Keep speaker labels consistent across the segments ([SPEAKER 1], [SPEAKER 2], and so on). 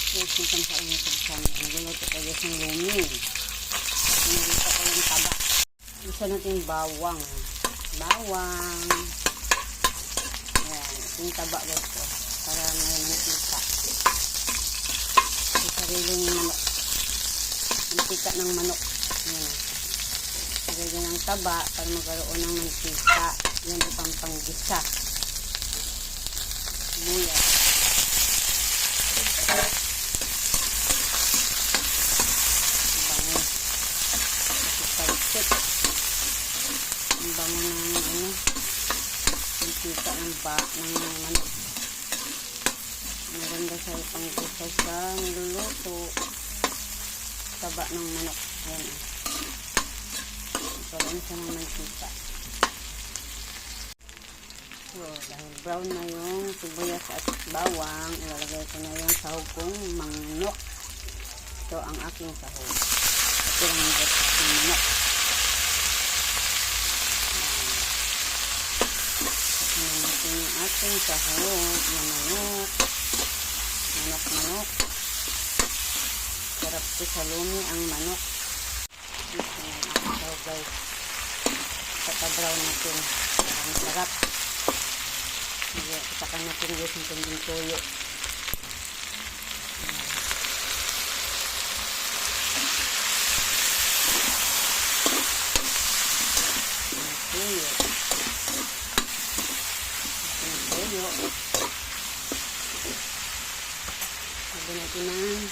[SPEAKER 1] Yes, isang sa inyo sa channel. Nagluluto ko guys ng lumi. Nilito ko yung taba. Isa natin bawang. Bawang. Ayan. Yung taba guys ko. Para may mantika. Yung sariling manok. Mantika ng manok. Ayan. Lagyan ng taba para magkaroon ng mantika. Yan ang panggisa. Buya. Bango. Kasi ang bango ng mantika ng manok. Maganda sa panggisa sa niluluto. Taba ng manok. Yan. Karoon siya ng mantika. So, dahil brown na yung sibuyas at bawang, ilalagay ko na yung sahog kong manok. Ito ang aking sahog. Ito ang manok. Ito natin yung ating sahog na manok. Manok. Sarap ko sa lumi ang manok. Ito yung aking sahog guys. Pagka-brown natin. Ang sarap. Isakan natin guys yung kanding toyo. Toyo. Sabi natin ng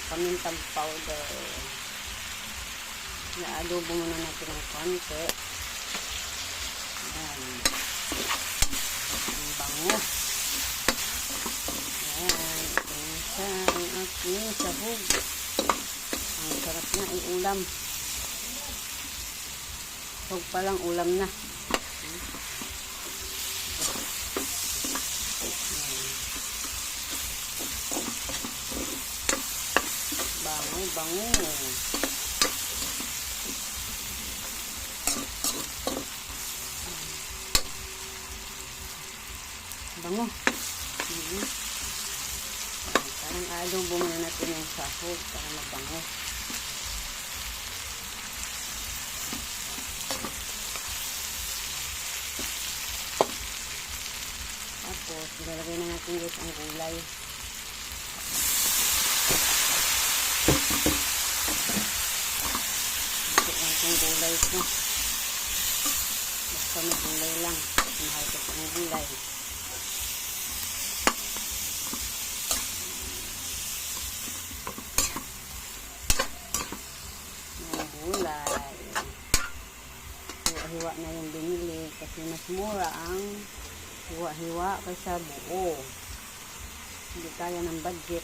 [SPEAKER 1] pamintang powder. Na-adobo muna natin ng konti. Ayan. Ang bango. Ayan. Ito na siya ang aking sahog. Ang sarap na iulam. Sahog palang ulam na. Bango. Bango. Parang adobo muna natin yung sahog para mabango. Tapos, ilalagay na natin guys ang gulay. Ito ang gulay ko. Basta may gulay lang. Mahal ko ang gulay. Hiwa na yung binili kasi mas mura ang hiwa-hiwa kaysa buo. Hindi kaya ng budget.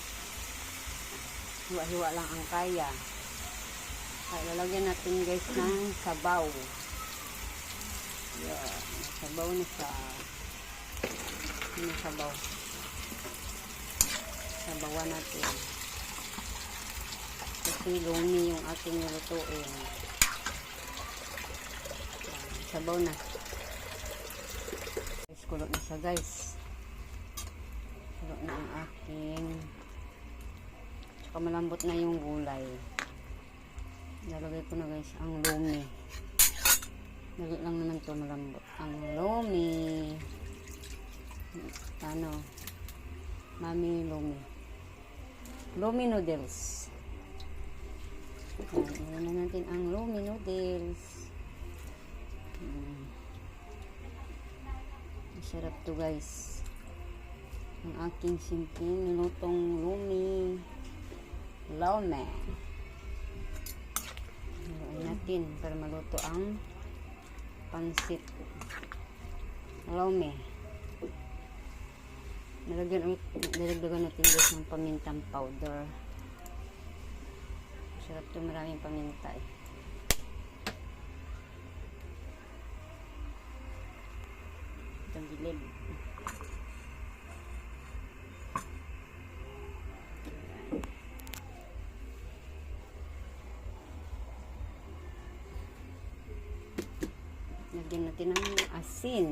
[SPEAKER 1] Hiwa-hiwa lang ang kaya. Kaya lalagyan natin guys ng sabaw. Yeah, sabaw na sa sabaw. Sabawan natin. Kasi lumi yung ating nilutuin. Sabaw na. Guys, kulot na siya guys. Kulot na ang aking. Tsaka malambot na yung gulay. Nalagay ko na guys ang lumi. Lagay lang naman to malambot. Ang lumi. Mami lumi. Lumi noodles. Ayan na natin ang lumi noodles. Masarap to guys. Ang aking simpleng nilutong lumi. Lome. Haluin natin para maluto ang pansit. Lome. Nilagdagan natin guys ng pamintang powder. Masarap to, maraming paminta eh. Itong gilid. Lagyan natin ng asin.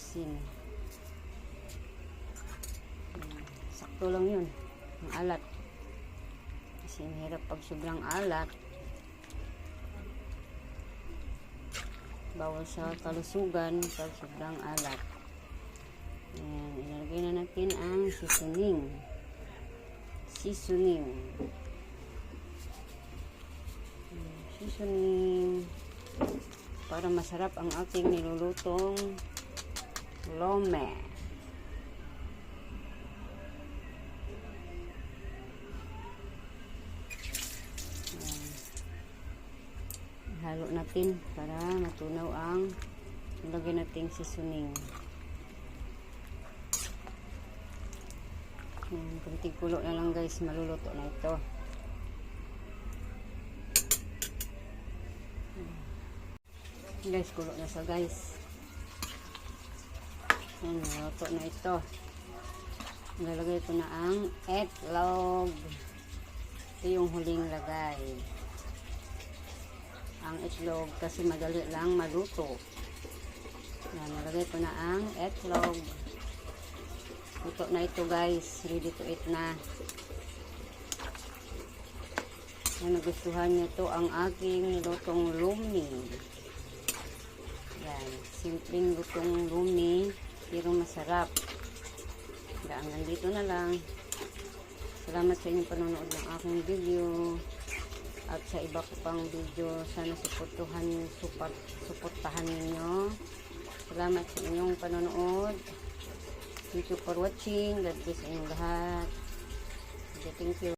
[SPEAKER 1] asin. Sakto lang yun. Ang alat. Kasi mahirap pag sobrang alat. Bawal sa kalusugan pag sobrang alat. Ayan, ilalagay na natin ang seasoning. Seasoning para masarap ang ating nilulutong lome. Halo natin para matunaw ang ilagay nating seasoning. Kunting kulo na lang guys, maluluto na ito. Guys, kulo na siya guys. Maluto na ito. Lalagay ko na ang itlog. Ito yung huling lagay. Ang itlog kasi madali lang maluto. Yan, nalagay ko na ang itlog. Luto na ito guys, ready to eat na. Yan, nagustuhan nyo to ang aking lutong lumi. Yan, simpleng lutong lumi pero masarap. Hanggang dito na lang. Salamat sa inyong panonood ng aking video. At sa iba ko pang video, sana suportahan ninyo. Salamat sa inyong panonood. Thank you for watching. God bless sa inyong lahat. Okay, thank you.